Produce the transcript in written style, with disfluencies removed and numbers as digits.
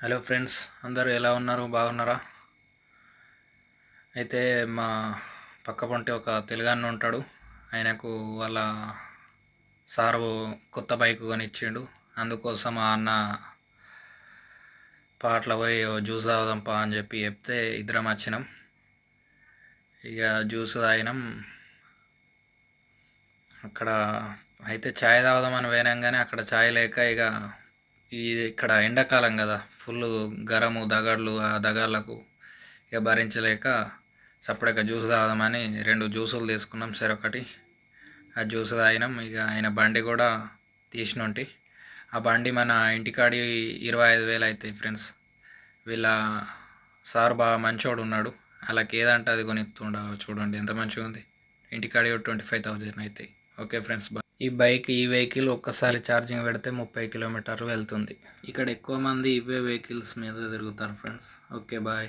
Hello friends, అందరూ ఎలా ఉన్నారు? బాగున్నారా? అయితే మా పక్క పొంటి ఒక తెలుగన్న ఉంటాడు. ఆయనకు వాళ్ళ సారు కొత్త బైక్ కొనిచ్చిండు. అందుకోసం ఆ అన్న పాటల పోయి జ్యూస్ తాగుదాంపా అని చెప్పి చెప్తే ఇద్దరం వచ్చినాం. ఇక జ్యూస్ తాగినాం. అక్కడ అయితే ఛాయ్ తాగుదామని పోయినాం, కానీ అక్కడ ఛాయ్ లేక ఇక్కడ ఎండాకాలం కదా, ఫుల్ గరము దగడ్లు, ఆ దగాళ్ళకు ఇక భరించలేక సపరేట్గా జ్యూస్ తాగుదామని 2 జ్యూసులు తీసుకున్నాం. ఒకటి ఆ జ్యూస్ తాగినాం. ఇక ఆయన బండి కూడా తీసినుంటి. ఆ బండి మన ఇంటికాడి 25,000 అవుతాయి ఫ్రెండ్స్. వీళ్ళ సార్ బాగా మంచోడు ఉన్నాడు. వాళ్ళకి ఏదంటే అది కొనిస్తుండ. చూడండి ఎంత మంచిగా ఉంది. ఇంటికాడి 25,000 అవుతాయి. ఓకే ఫ్రెండ్స్, ఈ వెహికల్ ఒక్కసారి ఛార్జింగ్ పెడితే 30 కిలోమీటర్లు వెళ్తుంది. ఇక్కడ ఎక్కువ మంది ఇవే వెహికల్స్ మీద తిరుగుతారు ఫ్రెండ్స్. Okay, bye.